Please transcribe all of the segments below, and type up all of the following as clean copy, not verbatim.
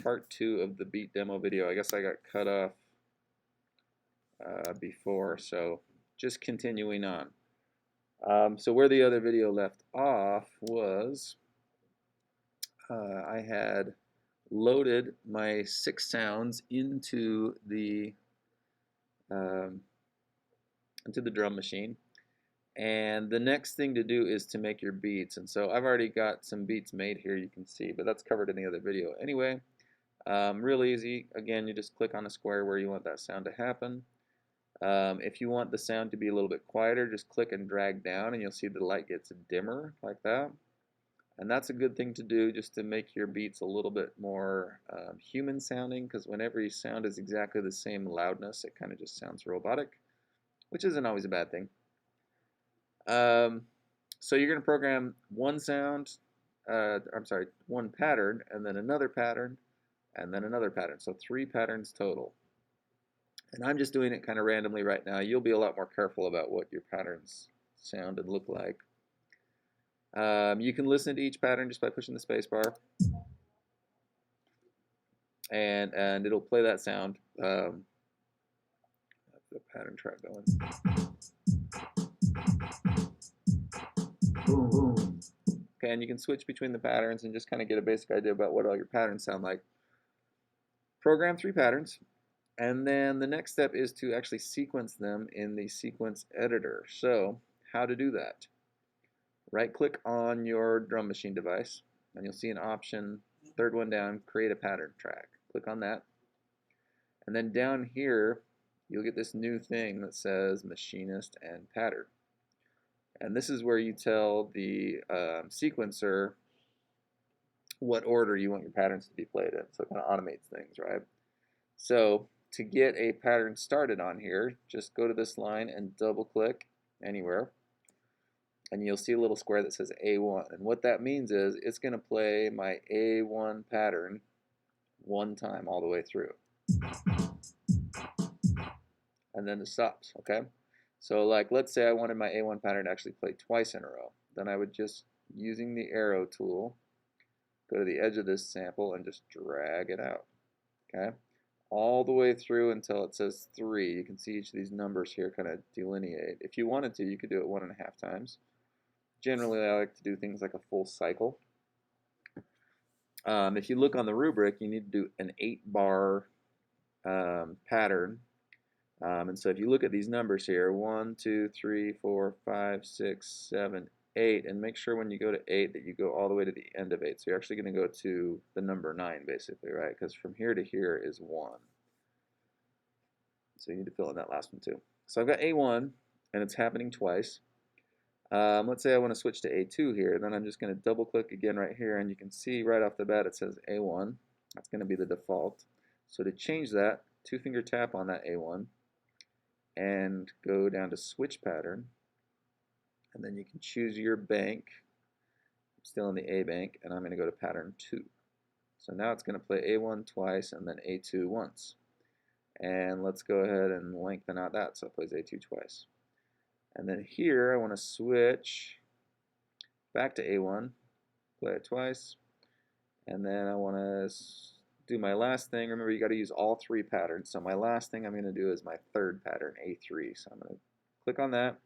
part 2 of the beat demo video. I guess I got cut off before, so just continuing on. So where the other video left off was I had loaded my 6 sounds into the drum machine. And the next thing to do is to make your beats. And so I've already got some beats made here, you can see, but that's covered in the other video. Anyway, real easy. Again, you just click on a square where you want that sound to happen. If you want the sound to be a little bit quieter, just click and drag down and you'll see the light gets dimmer like that. And that's a good thing to do just to make your beats a little bit more human sounding, because whenever your sound is exactly the same loudness, it kind of just sounds robotic, which isn't always a bad thing. So you're going to program one pattern, and then another pattern, and then another pattern. So 3 patterns total. And I'm just doing it kind of randomly right now. You'll be a lot more careful about what your patterns sound and look like. You can listen to each pattern just by pushing the space bar. And it'll play that sound. The pattern track going. Boom, boom. Okay, and you can switch between the patterns and just kind of get a basic idea about what all your patterns sound like. Program 3 patterns, and then the next step is to actually sequence them in the sequence editor. So, how to do that? Right-click on your drum machine device, and you'll see an option, third one down, create a pattern track. Click on that, and then down here, you'll get this new thing that says machinist and pattern. And this is where you tell the sequencer what order you want your patterns to be played in. So it kind of automates things, right? So to get a pattern started on here, just go to this line and double click anywhere. And you'll see a little square that says A1. And what that means is it's going to play my A1 pattern one time all the way through. And then it stops, okay? So like, let's say I wanted my A1 pattern to actually play twice in a row. Then I would just, using the arrow tool, go to the edge of this sample and just drag it out, okay? All the way through until it says 3. You can see each of these numbers here kind of delineate. If you wanted to, you could do it 1.5 times. Generally, I like to do things like a full cycle. If you look on the rubric, you need to do an 8-bar pattern. And so if you look at these numbers here, 1, 2, 3, 4, 5, 6, 7, 8, and make sure when you go to 8 that you go all the way to the end of 8. So you're actually going to go to the number 9 basically, right? Because from here to here is 1. So you need to fill in that last one too. So I've got A1, and it's happening twice. Let's say I want to switch to A2 here, then I'm just going to double click again right here, and you can see right off the bat it says A1. That's going to be the default. So to change that, 2-finger tap on that A1, and go down to switch pattern, and then you can choose your bank. I'm still in the A bank, and I'm going to go to pattern 2. So now it's going to play A1 twice and then A2 once. And let's go ahead and lengthen out that so it plays A2 twice. And then here I want to switch back to A1, play it twice, and then I want to do my last thing. Remember, you got to use all 3 patterns. So my last thing I'm going to do is my third pattern, A3. So I'm going to click on that,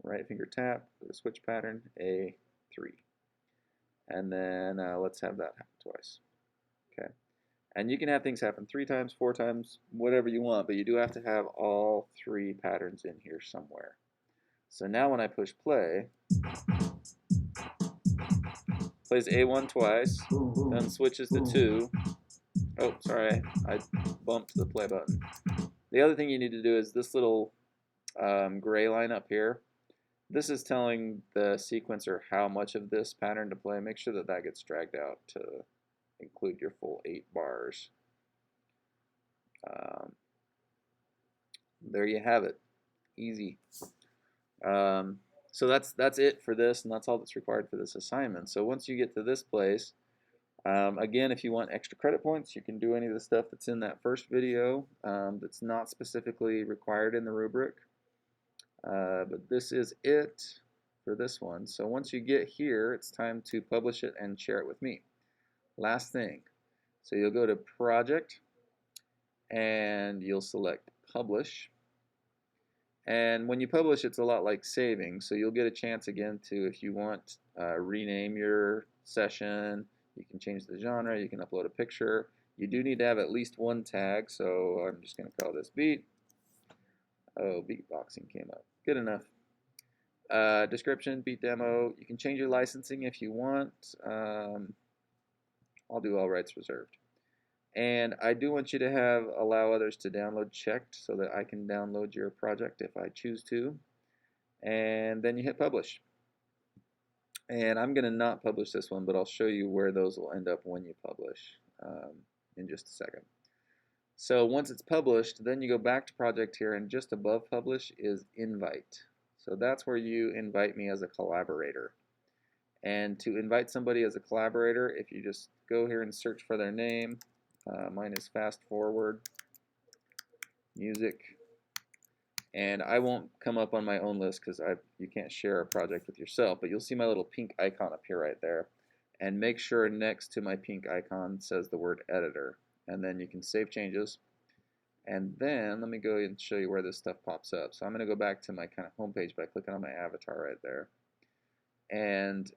right finger tap, go to switch pattern, A3. And then let's have that happen twice. Okay. And you can have things happen 3 times, 4 times, whatever you want, but you do have to have all 3 patterns in here somewhere. So now when I push play, plays A1 twice, then switches to 2. Oh, sorry, I bumped the play button. The other thing you need to do is this little gray line up here. This is telling the sequencer how much of this pattern to play. Make sure that that gets dragged out to include your full 8 bars. There you have it. Easy. So that's it for this, and that's all that's required for this assignment. So once you get to this place, again, if you want extra credit points, you can do any of the stuff that's in that first video that's not specifically required in the rubric. But this is it for this one. So once you get here, it's time to publish it and share it with me. Last thing. So you'll go to Project, and you'll select Publish. And when you publish, it's a lot like saving. So you'll get a chance again to, if you want, rename your session. You can change the genre. You can upload a picture. You do need to have at least one tag. So I'm just going to call this beat. Oh, beatboxing came up. Good enough. Description, beat demo. You can change your licensing if you want. I'll do all rights reserved. And I do want you to have allow others to download checked so that I can download your project if I choose to. And then you hit publish. And I'm going to not publish this one, but I'll show you where those will end up when you publish in just a second. So once it's published, then you go back to project here, and just above publish is invite. So that's where you invite me as a collaborator. And to invite somebody as a collaborator, if you just go here and search for their name, mine is Fast Forward Music, and I won't come up on my own list because you can't share a project with yourself, but you'll see my little pink icon up here right there. And make sure next to my pink icon says the word editor, and then you can save changes. And then let me go and show you where this stuff pops up. So I'm going to go back to my kind of homepage by clicking on my avatar right there. And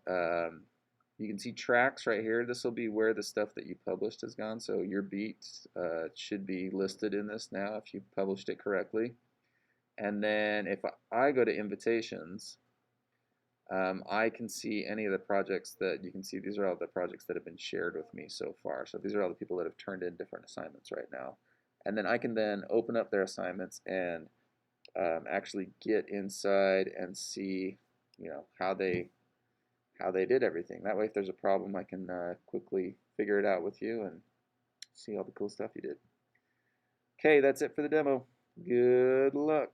you can see tracks right here. This will be where the stuff that you published has gone. So your beat should be listed in this now if you published it correctly. And then if I go to invitations, I can see any of the projects that you can see. These are all the projects that have been shared with me so far. So these are all the people that have turned in different assignments right now. And then I can then open up their assignments and actually get inside and see, how they did everything. That way, if there's a problem, I can quickly figure it out with you and see all the cool stuff you did. Okay, that's it for the demo. Good luck.